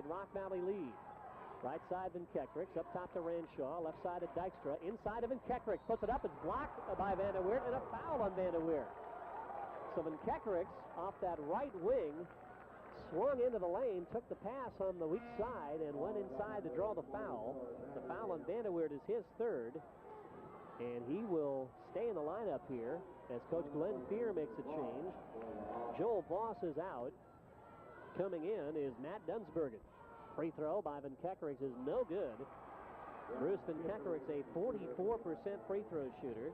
Rock Valley lead. Right side, Van Kekerix. Up top to Ranshaw. Left side to Dykstra. Inside of Van Kekerix. Puts it up. It's blocked by Van der Weert, and a foul on Van der Weert. So Van Kekerix off that right wing swung into the lane, took the pass on the weak side, and went inside to draw the foul. The foul on Van der Weert is his third, and he will stay in the lineup here as Coach Glenn Fear makes a change. Joel Voss is out. Coming in is Matt Dunsbergen. Free throw by Van Kekerix is no good. Bruce Van Kekerix, a 44% free throw shooter.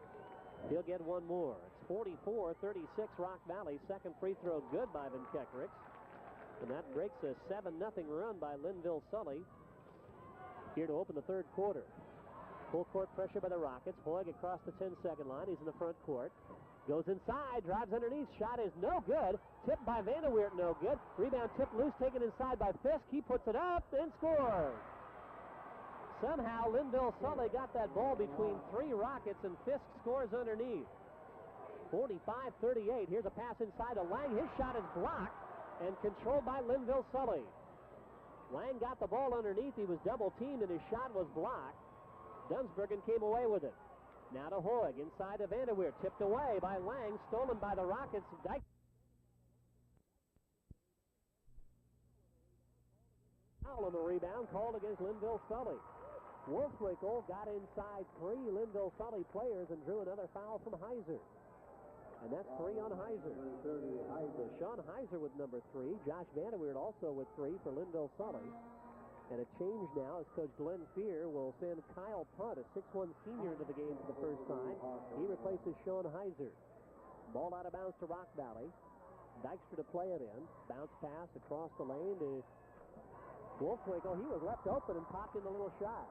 He'll get one more. It's 44-36 Rock Valley. Second free throw good by Van Kekerix. And that breaks a 7-0 run by Lynville Sully here to open the third quarter. Full court pressure by the Rockets. Hoig across the 10-second line. He's in the front court. Goes inside, drives underneath. Shot is no good. Tipped by Van der Weert, no good. Rebound tipped loose, taken inside by Fisk. He puts it up and scores. Somehow Lynville Sully got that ball between three Rockets, and Fisk scores underneath. 45-38. Here's a pass inside to Lang. His shot is blocked and controlled by Lynville Sully. Lang got the ball underneath. He was double-teamed, and his shot was blocked. Dunsbergen came away with it. Now to Hoig, inside to Van der Weert. Tipped away by Lang, stolen by the Rockets. Foul on the rebound, called against Lynville Sully. Wolfwinkle got inside three Lynville Sully players and drew another foul from Heiser. And that's three on Heiser. So Sean Heiser with number three. Josh Van der Weert also with three for Lynville Sully. And a change now as Coach Glenn Fear will send Kyle Punt, a 6'1 senior, into the game for the first time. He replaces Sean Heiser. Ball out of bounds to Rock Valley. Dykstra to play it in. Bounce pass across the lane to Wolfwinkle. He was left open and popped in a little shot.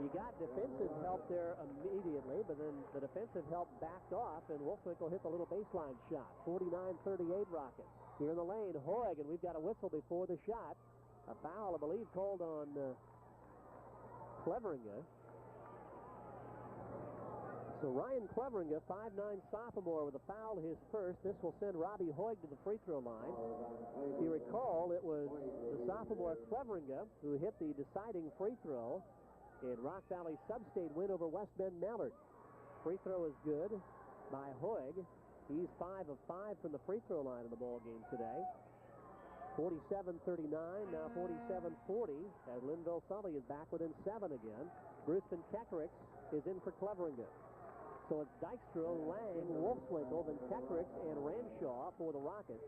He got defensive help there immediately, but then the defensive help backed off, and Wolfwinkle hit the little baseline shot. 49-38 Rockets. Here in the lane, Hoig, and we've got a whistle before the shot. A foul, I believe, called on Cleveringa. So Ryan Cleveringa, 5'9 sophomore, with a foul, his first. This will send Robbie Hoig to the free throw line. If you recall, it was the sophomore Cleveringa who hit the deciding free throw in Rock Valley's sub-state win over West Bend Mallard. Free throw is good by Hoig. He's 5 of 5 from the free throw line in the ball game today. 47-39, now 47-40, as Lynville Sully is back within 7 again. Bruce Van Kekerix is in for Cleveringa. So it's Dykstra, Lang, Wolfswinkle, Van Kekerix, and Ranshaw for the Rockets.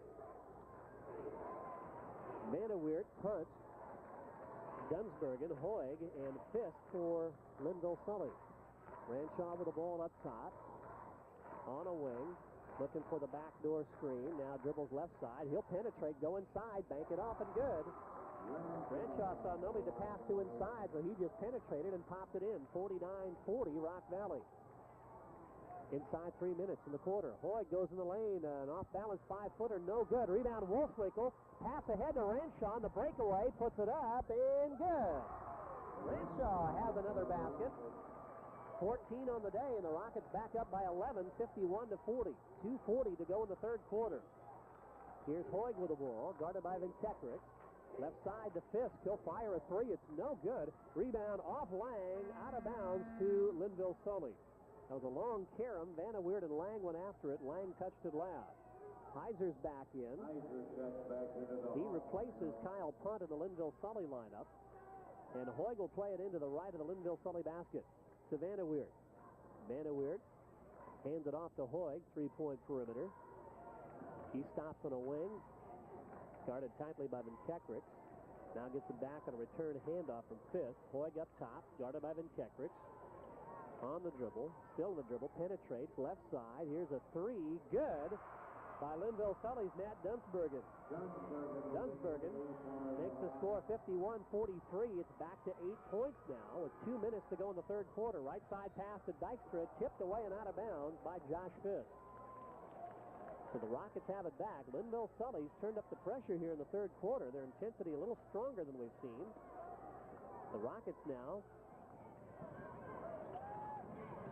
Van der Weert, Punt, Dunsbergen, Hoig, and Fisk for Lynville Sully. Ranshaw with the ball up top. On a wing. Looking for the backdoor screen. Now dribbles left side. He'll penetrate, go inside, bank it off, and good. Ranshaw saw nobody to pass to inside, so he just penetrated and popped it in. 49-40, Rock Valley. Inside 3 minutes in the quarter. Hoig goes in the lane. An off-balance 5-footer, no good. Rebound, Wolfwinkle. Pass ahead to Ranshaw on the breakaway. Puts it up, and good. Ranshaw has another basket. 14 on the day, and the Rockets back up by 11, 51-40. 2:40 to go in the third quarter. Here's Hoig with the ball, guarded by Van Kekerix. Left side to Fisk. He'll fire a three. It's no good. Rebound off Lang, out of bounds to Lynville Sully. That was a long carom. Van der Weert and Lang went after it. Lang touched it last. Heiser's back in. He replaces Kyle Punt in the Lynville Sully lineup. And Hoig will play it into the right of the Lynville Sully basket. To Van der Weert. Van der Weert hands it off to Hoig, three-point perimeter. He stops on a wing, guarded tightly by Van Kekerix. Now gets it back on a return handoff from Fisk. Hoig up top, guarded by Van Kekerix. On the dribble, still in the dribble, penetrates left side. Here's a three, good by Lynville Sully's Matt Dunsbergen. Dunsbergen makes the score 51-43. It's back to 8 points now with 2 minutes to go in the third quarter. Right side pass to Dykstra, tipped away and out of bounds by Josh Fisk. So the Rockets have it back. Lynville Sully's turned up the pressure here in the third quarter. Their intensity a little stronger than we've seen. The Rockets now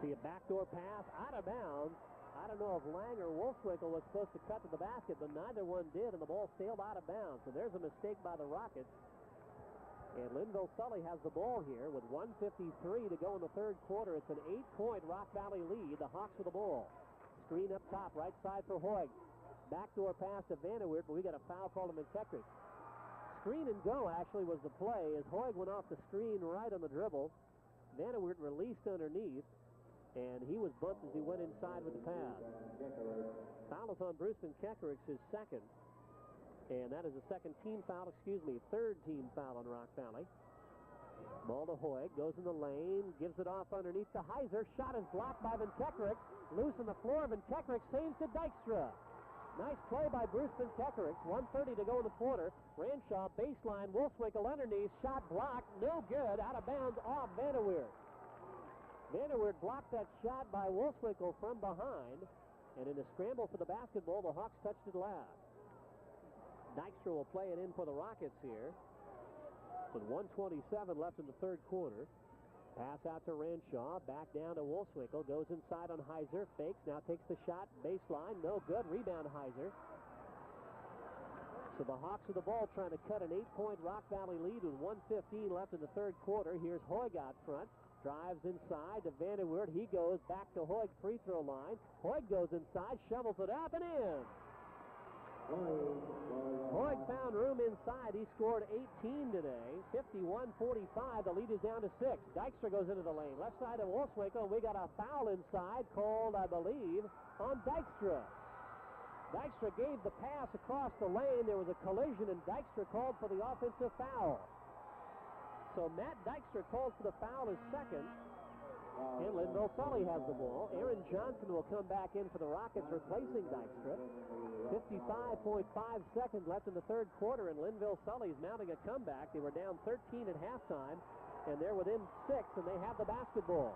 see a backdoor pass out of bounds. I don't know if Lang or Wolfswinkle was supposed to cut to the basket, but neither one did, and the ball sailed out of bounds. So there's a mistake by the Rockets. And Lynville Sully has the ball here with 1:53 to go in the third quarter. It's an 8-point Rock Valley lead. The Hawks with the ball. Screen up top, right side for Hoig. Backdoor pass to Vanderweert, but we got a foul called on McKetrick. Screen and go actually was the play as Hoig went off the screen right on the dribble. Vanderweert released underneath, and he was bumped as he went inside with the pass. Foul is on Bruce McKetrick, his second. And that is a third team foul on Rock Valley. Ball to Hoig, goes in the lane, gives it off underneath to Heiser. Shot is blocked by McKetrick. Loose on the floor, McKetrick saves to Dykstra. Nice play by Bruce McKetrick. 1:30 to go in the quarter. Ranshaw, baseline, Wolfswinkel underneath. Shot blocked, no good, out of bounds off Vanderweert. Vanderweert blocked that shot by Wolfswinkel from behind. And in a scramble for the basketball, the Hawks touched it last. Dykstra will play it in for the Rockets here. With 1:27 left in the third quarter. Pass out to Renshaw. Back down to Wolfswinkel. Goes inside on Heiser. Fakes. Now takes the shot. Baseline. No good. Rebound Heiser. So the Hawks with the ball trying to cut an 8-point Rock Valley lead with 1:15 left in the third quarter. Here's Hoig out front. Drives inside to Vanderweert. He goes back to Hoig free throw line. Hoig goes inside. Shovels it up and in. Hoig found room inside. He scored 18 today. 51-45. The lead is down to 6. Dykstra goes into the lane. Left side of Wolfswinkel. We got a foul inside called, I believe, on Dykstra. Dykstra gave the pass across the lane. There was a collision, and Dykstra called for the offensive foul. So Matt Dykstra called for the foul his second. And Lynville Sully has the ball. Aaron Johnson will come back in for the Rockets, replacing Dykstra. 55.5 seconds left in the third quarter, and Lynville Sully's mounting a comeback. They were down 13 at halftime, and they're within 6, and they have the basketball.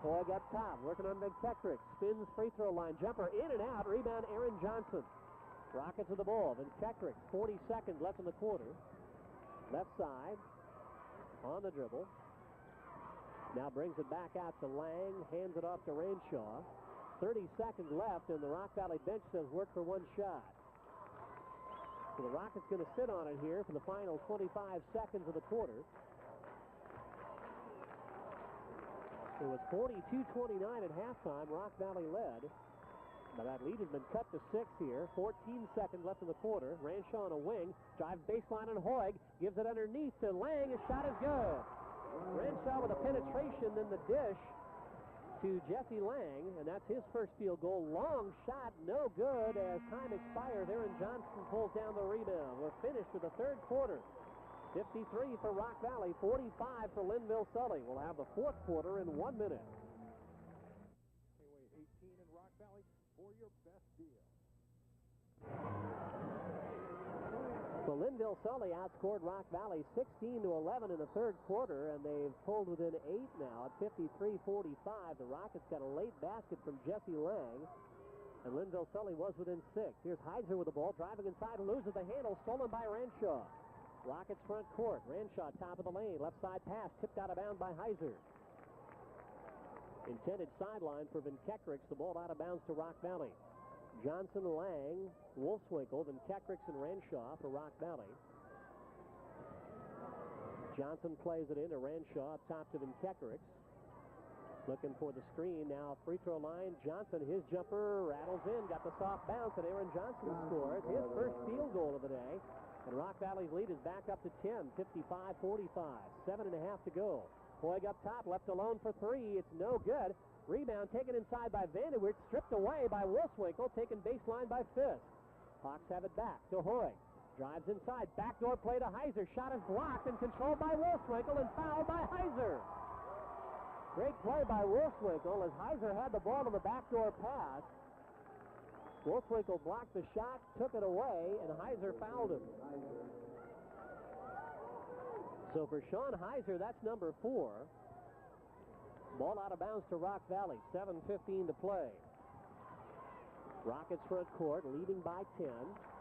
Hoig up top, working on McKetrick. Spins free throw line jumper, in and out. Rebound Aaron Johnson. Rockets with the ball. McKetrick, 40 seconds left in the quarter. Left side, on the dribble. Now brings it back out to Lang, hands it off to Renshaw. 30 seconds left, and the Rock Valley bench says work for one shot. So the Rockets going to sit on it here for the final 25 seconds of the quarter. It was 42-29 at halftime. Rock Valley led. But that lead has been cut to 6 here. 14 seconds left in the quarter. Renshaw on a wing. Drives baseline on Hoig. Gives it underneath to Lang. His shot is good. Renshaw with a penetration, then the dish to Jesse Lang, and that's his first field goal. Long shot, no good as time expires. Aaron Johnson pulls down the rebound. We're finished with the third quarter. 53 for Rock Valley, 45 for Lynville Sully. We'll have the fourth quarter in 1 minute. 18 in Rock Valley for your best deal. So Lynville Sully outscored Rock Valley 16-11 in the third quarter, and they've pulled within 8 now at 53-45. The Rockets got a late basket from Jesse Lang, and Lynville Sully was within 6. Here's Heiser with the ball, driving inside, loses the handle, stolen by Renshaw. Rockets front court. Renshaw top of the lane, left side pass, tipped out of bounds by Heiser. Intended sideline for McKetrick. The ball out of bounds to Rock Valley. Johnson, Lang, Wolfswinkel, then Ketrick and Renshaw for Rock Valley. Johnson plays it into Renshaw up top to McKetrick. Looking for the screen now. Free throw line. Johnson, his jumper rattles in. Got the soft bounce, and Aaron Johnson scores his first field goal of the day. And Rock Valley's lead is back up to 10, 55-45. 7.5 to go. Hoig up top, left alone for 3. It's no good. Rebound taken inside by Vanderweert, stripped away by Wolfswinkel, taken baseline by Fisk. Hawks have it back to Hoig. Drives inside, backdoor play to Heiser. Shot is blocked and controlled by Wolfswinkel and fouled by Heiser. Great play by Wolfswinkel as Heiser had the ball on the backdoor pass. Wolfswinkel blocked the shot, took it away, and Heiser fouled him. So for Sean Heiser, that's number 4. Ball out of bounds to Rock Valley. 7:15 to play. Rockets front court, leading by 10.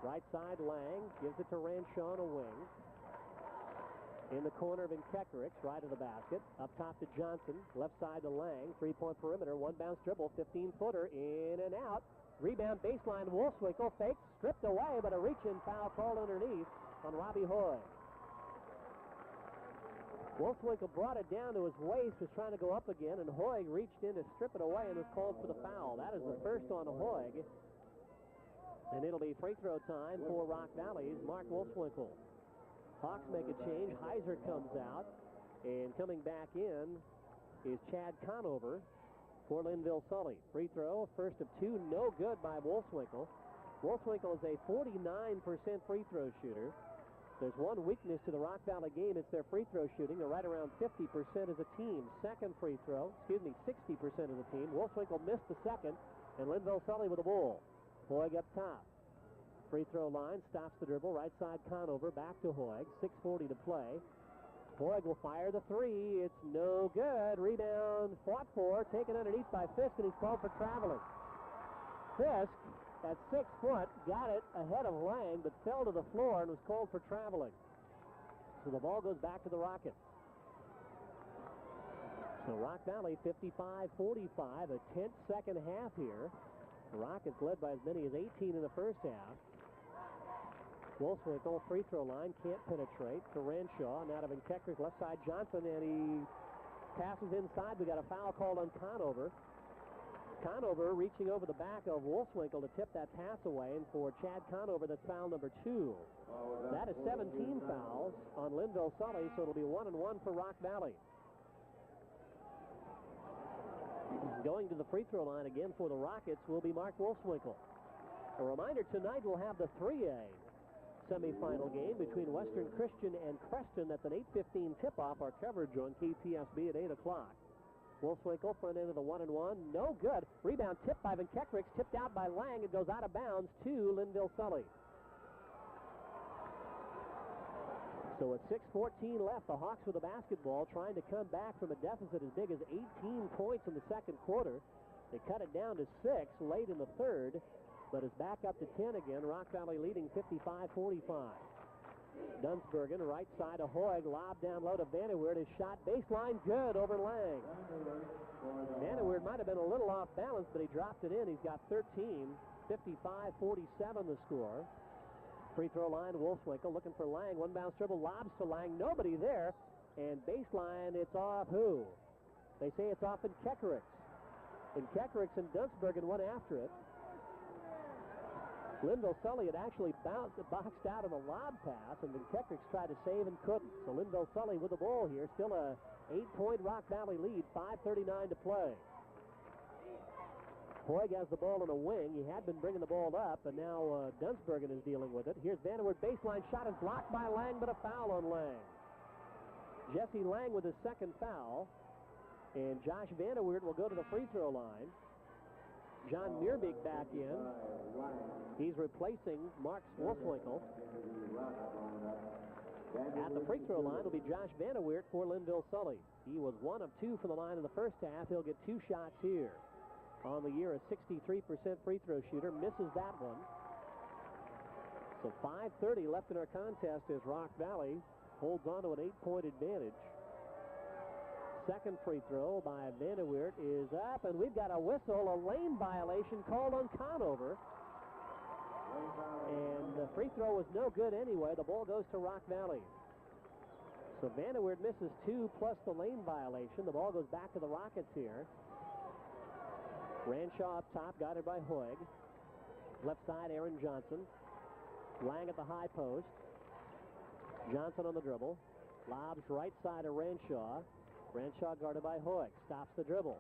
Right side, Lang gives it to Renshaw on a wing. In the corner of McKetrick, right of the basket. Up top to Johnson. Left side to Lang. 3-point perimeter. One bounce dribble. 15-footer. In and out. Rebound baseline. Wolfswinkel fakes. Stripped away, but a reach-in foul called underneath on Robbie Hoig. Wolfswinkel brought it down to his waist, was trying to go up again, and Hoig reached in to strip it away and was called for the foul. That is the first on Hoig. And it'll be free throw time for Rock Valley's Mark Wolfswinkel. Hawks make a change. Heiser comes out. And coming back in is Chad Conover for Lynville Sully. Free throw, first of two, no good by Wolfswinkel. Wolfswinkel is a 49% free throw shooter. There's one weakness to the Rock Valley game. It's their free throw shooting. They're right around 50% as a team. 60% as a team. Wolfswinkel missed the second, and Lynville Sully with the ball. Hoig up top. Free throw line, stops the dribble. Right side Conover, back to Hoig. 6:40 to play. Hoig will fire the three. It's no good. Rebound fought for, taken underneath by Fisk, and he's called for traveling. Fisk, at 6 foot, got it ahead of Lang, but fell to the floor and was called for traveling. So the ball goes back to the Rockets. So Rock Valley 55-45, a tense second half here. The Rockets led by as many as 18 in the first half. Wolfswinkel, free throw line, can't penetrate to Renshaw. Now to Keckrick, left side Johnson, and he passes inside. We got a foul called on Conover. Conover reaching over the back of Wolfswinkel to tip that pass away, and for Chad Conover, that's foul number 2. That is 17 fouls on Lynville Sully, so it'll be 1-1 for Rock Valley. Going to the free throw line again for the Rockets will be Mark Wolfswinkel. A reminder, tonight we'll have the 3A semifinal game between Western Christian and Creston. That's an 8:15 tip-off. Our coverage on KTSB at 8 o'clock. Wolfswinkel, front end of the 1-and-1. No good. Rebound tipped by Van Keckrick. Tipped out by Lang. It goes out of bounds to Lynville Sully. So with 6:14 left, the Hawks with the basketball trying to come back from a deficit as big as 18 points in the second quarter. They cut it down to 6 late in the third, but it's back up to 10 again. Rock Valley leading 55-45. Dunsbergen, right side of Hoig, lob down low to Vanderweerd. His shot baseline, good over Lang. Vanderweerd might have been a little off balance, but he dropped it in. He's got 13. 55-47 the score. Free throw line, Wolfswinkel looking for Lang. One bounce dribble, lobs to Lang. Nobody there. And baseline, it's off who? They say it's off in Keckrick. And Keckrick and Dunsbergen went after it. Lynville Sully had actually boxed out on a lob pass, and then Keckrick tried to save and couldn't. So Lynville Sully with the ball here. Still a 8-point Rock Valley lead, 5:39 to play. Hoig has the ball on a wing. He had been bringing the ball up, and now Dunsbergen is dealing with it. Here's Vanderweerd, baseline shot is blocked by Lang, but a foul on Lang. Jesse Lang with his second foul, and Josh Vanderweerd will go to the free throw line. John Meerbig back in. He's replacing Mark Wolfswinkel. At the free throw line will be Josh Vanderweerd for Lynville Sully. He was 1 of 2 from the line in the first half. He'll get 2 shots here. On the year, a 63% free throw shooter. Misses that one. So 5:30 left in our contest as Rock Valley holds on to an 8-point advantage. Second free throw by Vanderweerd is up, and we've got a whistle, a lane violation called on Conover. And the free throw was no good anyway. The ball goes to Rock Valley. So Vanderweerd misses 2 plus the lane violation. The ball goes back to the Rockets here. Ranshaw up top, guarded by Hoig. Left side, Aaron Johnson. Lang at the high post. Johnson on the dribble. Lobs right side of Ranshaw. Ranshaw guarded by Hoig. Stops the dribble.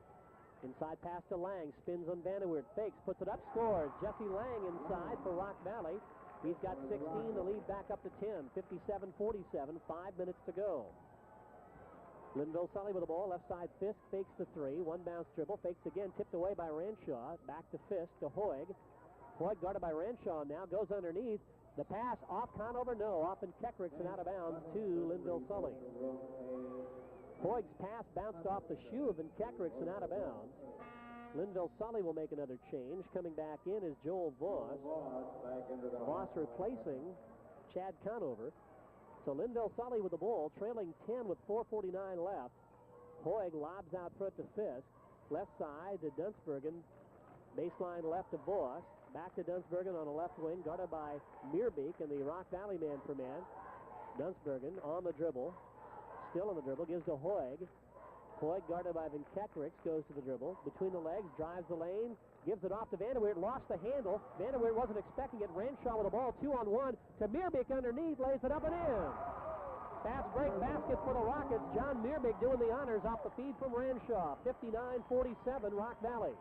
Inside pass to Lang. Spins on Vanderweerd. Fakes. Puts it up. Scores. Jesse Lang inside for Rock Valley. He's got 16. The lead back up to 10. 57-47. 5 minutes to go. Lynville Sully with the ball. Left side Fisk. Fakes the 3. One bounce dribble. Fakes again. Tipped away by Ranshaw. Back to Fisk to Hoig. Hoig guarded by Ranshaw now. Goes underneath. The pass off Conover. No. Off in Keckrick's and out of bounds to Lynville Sully. Hoig's pass bounced off the shoe of Keckrick's and out of bounds. Lynville Sully will make another change. Coming back in is Joel Voss. Voss replacing Chad Conover. So Lynville Sully with the ball, trailing 10 with 4:49 left. Hoig lobs out front to Fisk. Left side to Dunsbergen. Baseline left to Voss. Back to Dunsbergen on the left wing, guarded by Meerbig and the Rock Valley man for man. Dunsbergen on the dribble. still on the dribble, gives to Hoig. Hoig, guarded by Vinkekrix, goes to the dribble. Between the legs, drives the lane, gives it off to Vanderweert, lost the handle. Vanderweert wasn't expecting it. Renshaw with the ball, 2-on-1. To Meerbeek underneath, lays it up and in. Fast break basket for the Rockets. John Meerbeek doing the honors off the feed from Renshaw. 59-47, Rock Valley.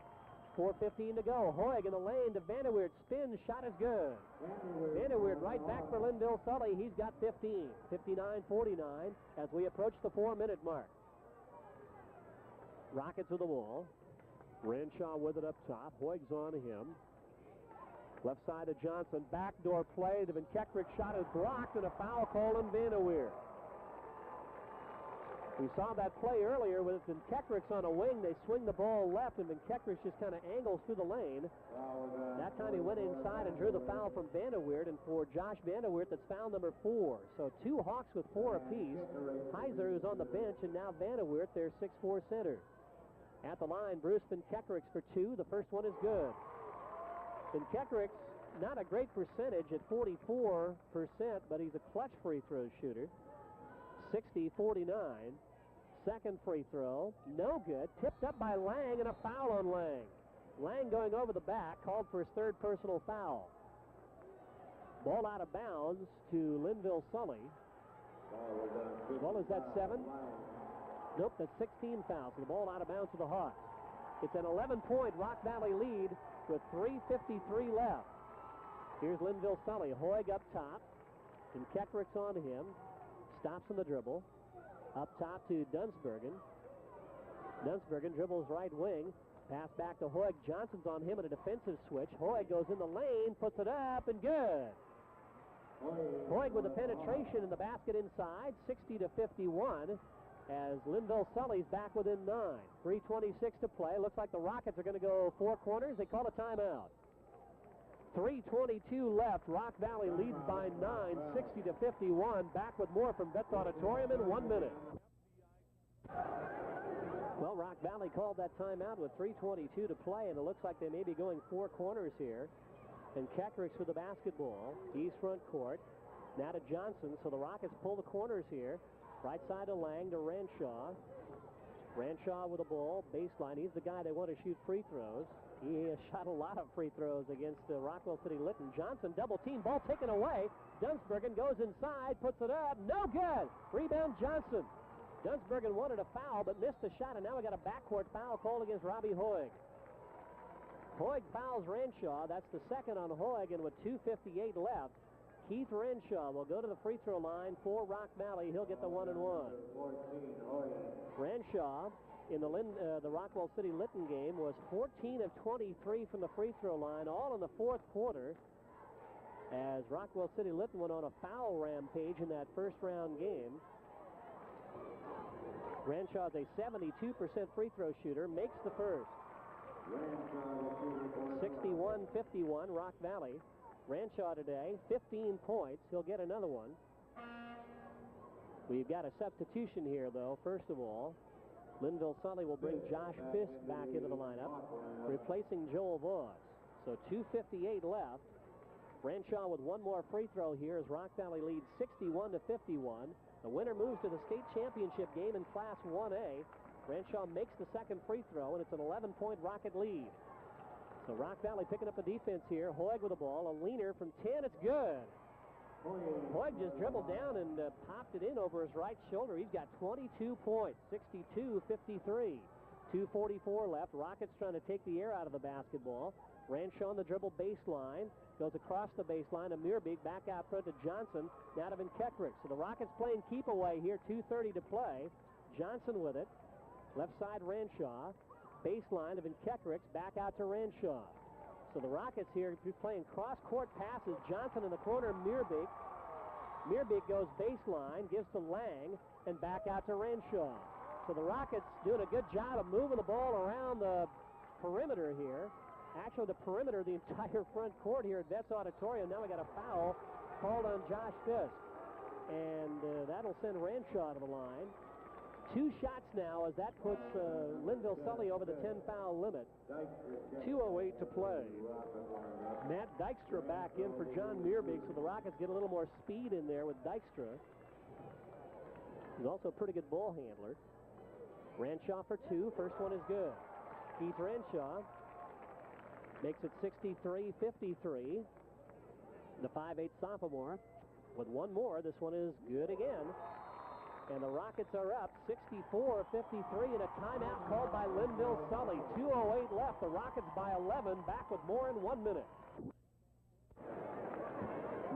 4:15 to go. Hoig in the lane to Vanderweert. Spin, shot is good. Vanderweert right back for Lynville Sully. He's got 15. 59-49 as we approach the 4-minute mark. Rockets with the ball. Renshaw with it up top. Hoig's on him. Left side to Johnson. Backdoor play. The Vinkekrix shot is blocked and a foul call on Vanderweert. We saw that play earlier with Vinkekrix on a wing. They swing the ball left, and Vinkekrix just kind of angles through the lane. That time he went inside and drew the foul from Vanderweert, and for Josh Vanderweert, that's foul number 4. So 2 Hawks with 4 apiece. Heiser, who's on the bench, and now Vanderweert, their 6'4" center. At the line, Bruce Vinkekrix for 2. The first one is good. Vinkekrix, not a great percentage at 44%, but he's a clutch free throw shooter. 60-49. Second free throw, no good. Tipped up by Lang, and a foul on Lang. Lang going over the back, called for his 3rd personal foul. Ball out of bounds to Lynville Sully. Well, is that 7? Nope, that's 16 fouls. The ball out of bounds to the Hawks. It's an 11-point Rock Valley lead with 3:53 left. Here's Lynville Sully. Hoig up top. And Kekrix on him. Stops on the dribble. Up top to Dunsbergen. Dunsbergen dribbles right wing. Pass back to Hoig. Johnson's on him at a defensive switch. Hoig goes in the lane, puts it up, and good. Hoig with the penetration in the basket inside. 60-51 as Lynville Sully's back within 9. 3:26 to play. Looks like the Rockets are going to go 4 corners. They call a timeout. 3:22 left. Rock Valley leads by 9, 60-51. Back with more from Betts Auditorium in 1 minute. Well, Rock Valley called that timeout with 3:22 to play, and it looks like they may be going 4 corners here. And Kekrix with the basketball. East front court. Now to Johnson, so the Rockets pull the corners here. Right side to Lang to Renshaw. Renshaw with the ball, baseline. He's the guy they want to shoot free throws. He has shot a lot of free throws against Rockwell City Lytton. Johnson double team, ball taken away. Dunsbergen goes inside, puts it up, no good. Rebound Johnson. Dunsbergen wanted a foul but missed the shot, and now we got a backcourt foul called against Robbie Hoig. Hoig fouls Renshaw. That's the second on Hoig, and with 2:58 left, Keith Renshaw will go to the free throw line for Rock Valley. He'll get the 1-and-1. Renshaw in the Rockwell City Lytton game was 14 of 23 from the free throw line, all in the 4th quarter, as Rockwell City Lytton went on a foul rampage in that first round game. Renshaw's a 72% free throw shooter, makes the first. 61-51 Rock Valley. Renshaw today, 15 points. He'll get another one. We've got a substitution here, though. First of all, Lynville Sully will bring Josh Fisk back into the lineup, replacing Joel Voss. So 2:58 left. Renshaw with one more free throw here as Rock Valley leads 61-51. The winner moves to the state championship game in Class 1A. Renshaw makes the second free throw, and it's an 11-point Rocket lead. So Rock Valley picking up the defense here. Hoig with the ball. A leaner from 10. It's good. Hoig just dribbled down and popped it in over his right shoulder. He's got 22 points, 62-53. 2:44 left. Rockets trying to take the air out of the basketball. Renshaw on the dribble baseline. Goes across the baseline to Meerbeek. Back out front to Johnson. Now to Vinkekrix. So the Rockets playing keep away here. 2:30 to play. Johnson with it. Left side Renshaw. Baseline to Vinkekrix. Back out to Renshaw. So the Rockets here playing cross-court passes. Johnson in the corner, Meerbeek. Meerbeek goes baseline, gives to Lang, and back out to Renshaw. So the Rockets doing a good job of moving the ball around the perimeter here. Actually, the perimeter, the entire front court here at Betts Auditorium. Now we got a foul called on Josh Fisk. And that'll send Renshaw to the line. 2 shots now as that puts Lynville Sully over the 10-foul limit. 2:08 to play. Matt Dykstra back in for John Meerbeek, so the Rockets get a little more speed in there with Dykstra. He's also a pretty good ball handler. Renshaw for two. First one is good. Keith Renshaw makes it 63-53. The 5'8" sophomore. With one more, this one is good again. And the Rockets are up 64-53 and a timeout called by Lynville Sully. 2:08 left. The Rockets by 11. Back with more in 1 minute.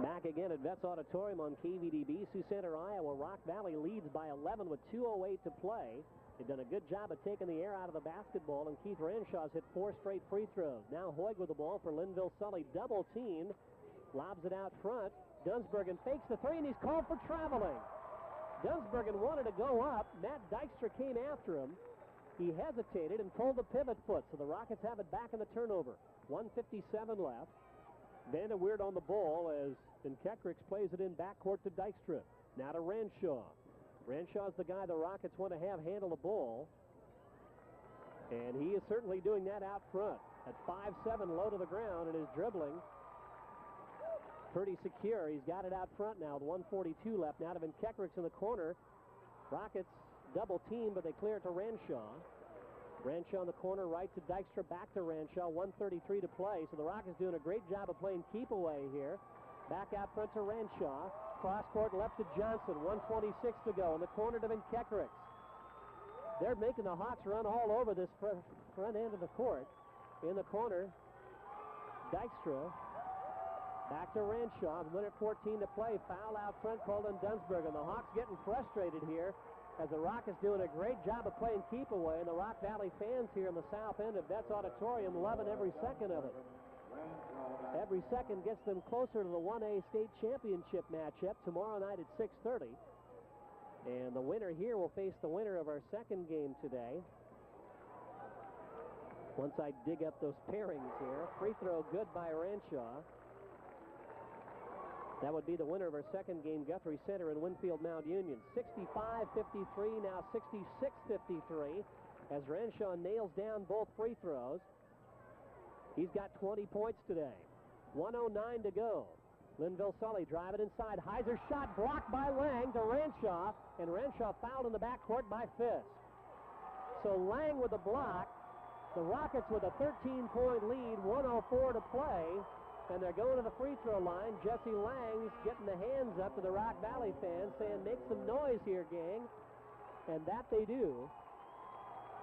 Back again at Vets Auditorium on KVDB. Sioux Center, Iowa. Rock Valley leads by 11 with 2:08 to play. They've done a good job of taking the air out of the basketball, and Keith Renshaw's hit 4 straight free throws. Now Hoig with the ball for Lynville Sully. Double teamed. Lobs it out front. Dunsbergen fakes the three, and he's called for traveling. Dunsbergen wanted to go up. Matt Dykstra came after him. He hesitated and pulled the pivot foot, so the Rockets have it back in the turnover. 1:57 left. Vanderweerd on the ball as Kekricks plays it in backcourt to Dykstra. Now to Renshaw. Renshaw's the guy the Rockets want to have handle the ball. And he is certainly doing that out front. At 5'7", low to the ground, and is dribbling pretty secure. He's got it out front now with 1:42 left. Now to Kekricks in the corner. Rockets double team, but they clear it to Renshaw. Renshaw in the corner, right to Dykstra, back to Renshaw. 1:33 to play. So the Rockets doing a great job of playing keep away here. Back out front to Renshaw. Cross court left to Johnson. 1:26 to go. In the corner to Kekricks. They're making the Hawks run all over this front end of the court. In the corner, Dykstra. Back to Renshaw. 1:14 to play. Foul out front called on Dunsbergen. The Hawks getting frustrated here as the Rockets doing a great job of playing keep away. And the Rock Valley fans here in the south end of Vets Auditorium loving every second of it. Every second gets them closer to the 1A state championship matchup tomorrow night at 6:30. And the winner here will face the winner of our second game today. Once I dig up those pairings here. Free throw good by Renshaw. That would be the winner of our second game, Guthrie Center and Winfield Mount Union. 65-53, now 66-53, as Renshaw nails down both free throws. He's got 20 points today. 1:09 to go. Lynville Sully driving inside. Heiser shot blocked by Lang to Renshaw, and Renshaw fouled in the backcourt by Fisk. So Lang with the block. The Rockets with a 13-point lead, 1:04 to play. And they're going to the free throw line. Jesse Lang's getting the hands up to the Rock Valley fans saying, make some noise here, gang. And that they do.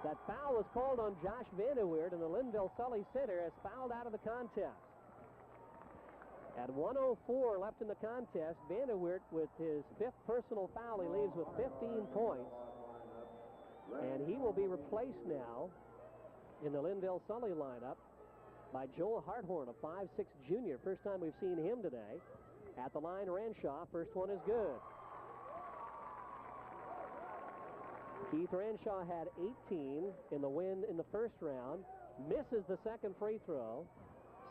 That foul was called on Josh Vanderweerd, and the Lynville Sully Center has fouled out of the contest. At 1:04 left in the contest, Vanderweerd with his 5th personal foul, he leaves with 15 points. And he will be replaced now in the Lynville Sully lineup by Joel Harthorn, a 5'6" junior. First time we've seen him today. At the line, Renshaw. First one is good. Keith Renshaw had 18 in the win in the first round. Misses the second free throw.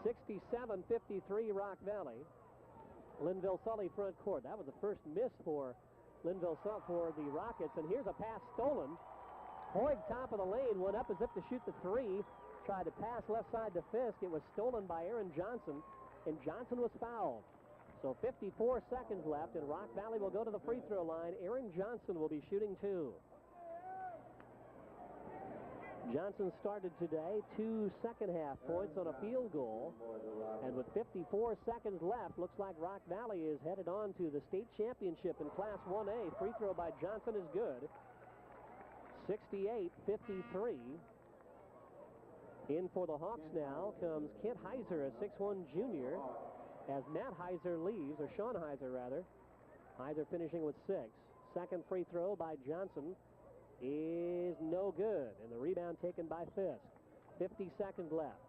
67-53 Rock Valley. Lynville Sully front court. That was the first miss for Lynville Sully for the Rockets. And here's a pass stolen. Hoig, top of the lane, went up as if to shoot the three. Tried to pass left side to Fisk. It was stolen by Aaron Johnson, and Johnson was fouled. So 54 seconds left, and Rock Valley will go to the free throw line. Aaron Johnson will be shooting 2. Johnson started today 2 second-half points on a field goal. And with 54 seconds left, looks like Rock Valley is headed on to the state championship in Class 1A. Free throw by Johnson is good. 68-53. In for the Hawks now comes Kent Heiser, a 6'1" junior, as Matt Heiser leaves, or Sean Heiser rather. Heiser finishing with 6. Second free throw by Johnson is no good, and the rebound taken by Fisk. 50 seconds left.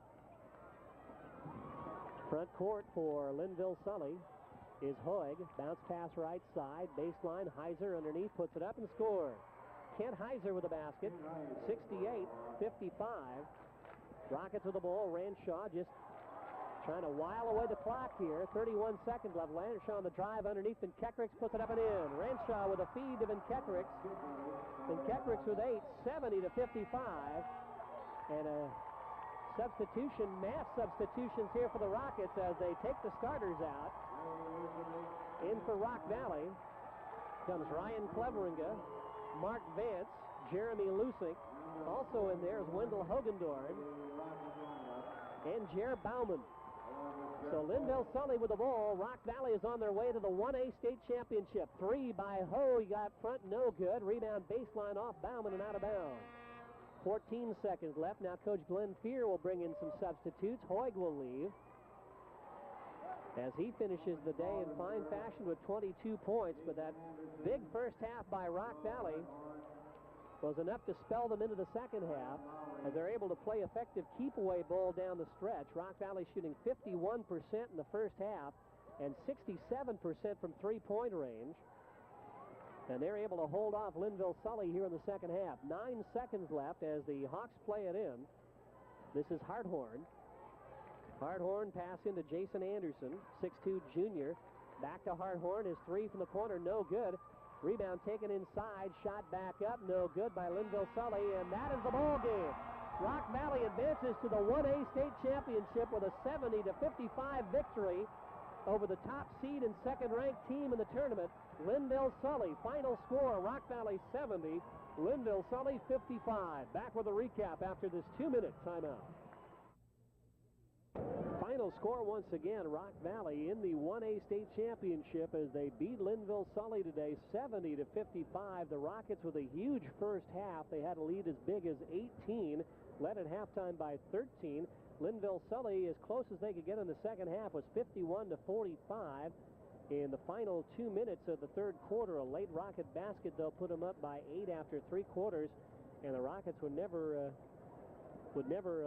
Front court for Lynville Sully is Hoig. Bounce pass right side, baseline. Heiser underneath, puts it up and scores. Kent Heiser with the basket. 68-55. Rockets with the ball. Renshaw just trying to while away the clock here. 31 seconds left. Renshaw on the drive underneath, and Kekricks puts it up and in. Renshaw with a feed to Kekricks. And Kekricks with 8, 70-55. And a substitution, mass substitutions here for the Rockets as they take the starters out. In for Rock Valley. comes Ryan Cleveringa, Mark Vance, Jeremy Lusink. Also in there is Wendell Hogendorn and Jer Bauman. So Lynville Sully with the ball. Rock Valley is on their way to the 1A state championship. 3 by Ho. He got front, no good. Rebound baseline off Bauman and out of bounds. 14 seconds left. Now Coach Glenn Fear will bring in some substitutes. Hoig will leave as he finishes the day in fine fashion with 22 points. But that big first half by Rock Valley was enough to spell them into the second half as they're able to play effective keep-away ball down the stretch. Rock Valley shooting 51% in the first half and 67% from three-point range. And they're able to hold off Lynville Sully here in the second half. 9 seconds left as the Hawks play it in. This is Harthorn. Harthorn pass into Jason Anderson, 6'2 junior. Back to Harthorn. His three from the corner, no good. Rebound taken inside, shot back up, no good by Lynville Sully, and that is the ball game. Rock Valley advances to the 1A state championship with a 70-55 victory over the top seed and second-ranked team in the tournament, Lynville Sully. Final score, Rock Valley 70, Lynville Sully 55. Back with a recap after this 2-minute timeout. Final score once again, Rock Valley in the 1A state championship as they beat Lynville Sully today 70-55. The Rockets with a huge first half. They had a lead as big as 18, led at halftime by 13. Lynville Sully, as close as they could get in the second half, was 51-45. In the final 2 minutes of the third quarter, a late Rocket basket, though, put them up by 8 after 3 quarters, and the Rockets would never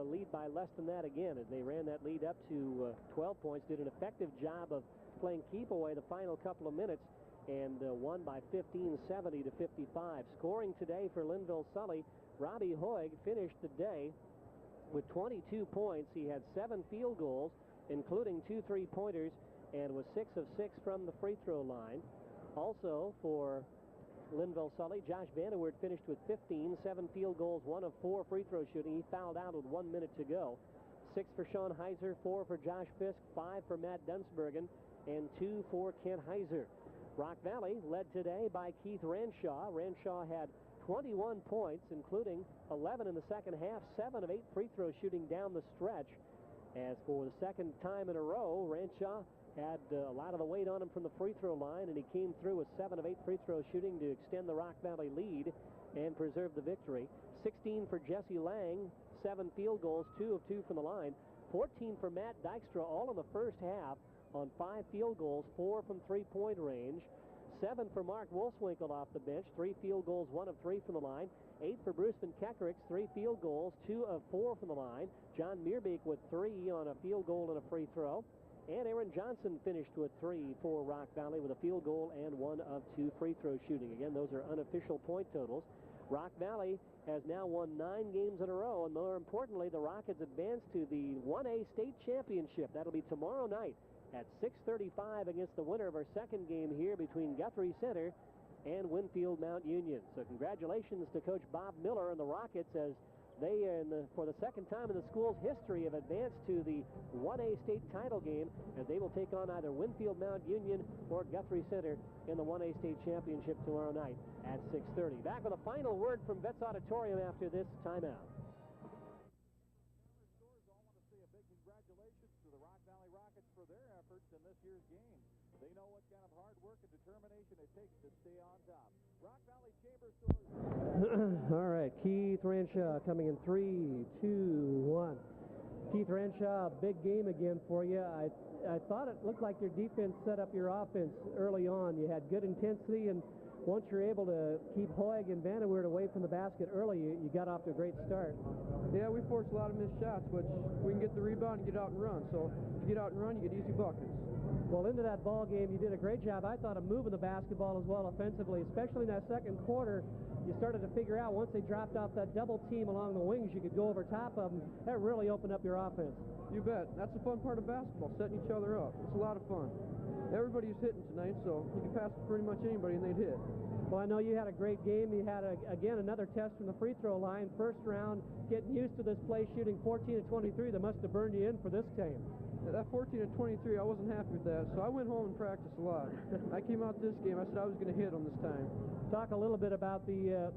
lead by less than that again as they ran that lead up to 12 points, did an effective job of playing keep away the final couple of minutes, and won by 15, 70-55. Scoring today for Lynville Sully, Robbie Hoig finished the day with 22 points. He had 7 field goals, including 2 3-pointers, and was 6 of 6 from the free throw line. Also for Lynville Sully, Josh Vanderweerd finished with 15, 7 field goals, 1 of 4 free throw shooting. He fouled out with 1 minute to go. 6 for Sean Heiser, 4 for Josh Fisk, 5 for Matt Dunsbergen, and 2 for Kent Heiser. Rock Valley led today by Keith Ranshaw. Ranshaw had 21 points, including 11 in the second half, 7 of 8 free throw shooting down the stretch. As for the second time in a row, Ranshaw had a lot of the weight on him from the free throw line, and he came through with 7 of 8 free throw shooting to extend the Rock Valley lead and preserve the victory. 16 for Jesse Lang, 7 field goals, 2 of 2 from the line. 14 for Matt Dykstra, all in the first half on 5 field goals, 4 from three-point range. 7 for Mark Wolfswinkel off the bench, 3 field goals, 1 of 3 from the line. 8 for Bruce Van Kekerix, 3 field goals, 2 of 4 from the line. John Meerbeek with 3 on a field goal and a free throw. And Aaron Johnson finished with 3 for Rock Valley with a field goal and 1 of 2 free throw shooting. Again, those are unofficial point totals. Rock Valley has now won 9 games in a row, and more importantly, the Rockets advance to the 1A state championship. That'll be tomorrow night at 6:35 against the winner of our second game here between Guthrie Center and Winfield Mount Union. So congratulations to Coach Bob Miller and the Rockets as they, for the second time in the school's history, have advanced to the 1A state title game as they will take on either Winfield Mount Union or Guthrie Center in the 1A state championship tomorrow night at 6:30. Back with a final word from Vets Auditorium after this timeout. For their efforts in this year's game. They know what kind of hard work and determination it takes to stay on top. Rock Valley Chamber Stores. All right, Keith Ranshaw coming in 3, 2, 1. Keith Ranshaw, big game again for you. I thought it looked like your defense set up your offense early on. You had good intensity, and once you're able to keep Hoig and Vanderweerd away from the basket early, you got off to a great start. Yeah, we forced a lot of missed shots, which we can get the rebound and get out and run. So if you get out and run, you get easy buckets. Well, into that ball game, you did a great job, I thought, of moving the basketball as well offensively, especially in that second quarter. You started to figure out once they dropped off that double team along the wings, you could go over top of them. That really opened up your offense. You bet. That's the fun part of basketball, setting each other up. It's a lot of fun. Everybody's hitting tonight, so you can pass to pretty much anybody and they'd hit. Well, I know you had a great game. You had, again, another test from the free throw line. First round, getting used to this play, shooting 14 of 23. That must have burned you in for this game. that 14-23, I wasn't happy with that, so I went home and practiced a lot. I came out this game, I said I was going to hit them this time. Talk a little bit about the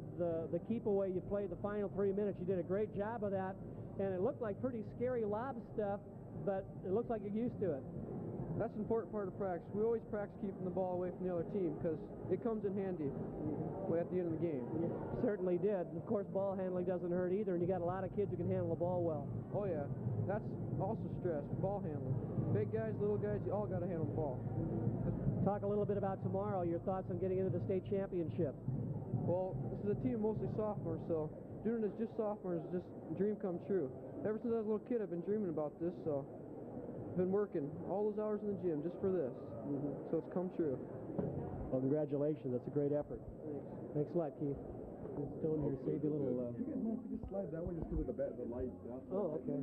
keep away you played the final 3 minutes. You did a great job of that, and it looked like pretty scary lob stuff, but it looks like you're used to it. That's an important part of practice. We always practice keeping the ball away from the other team because it comes in handy at the end of the game. You certainly did. Of course, ball handling doesn't hurt either, and you got a lot of kids who can handle the ball well. Oh yeah, that's also stressed, ball handling. Big guys, little guys, you all got to handle the ball. Talk a little bit about tomorrow, your thoughts on getting into the state championship. Well, this is a team of mostly sophomores, so doing it as just sophomores is just a dream come true. Ever since I was a little kid, I've been dreaming about this, so I've been working all those hours in the gym just for this. So it's come true. Well, congratulations. That's a great effort. Thanks. Thanks a lot, Keith. Stone here, save you a little... You can just slide that way just because of the light. Oh, okay.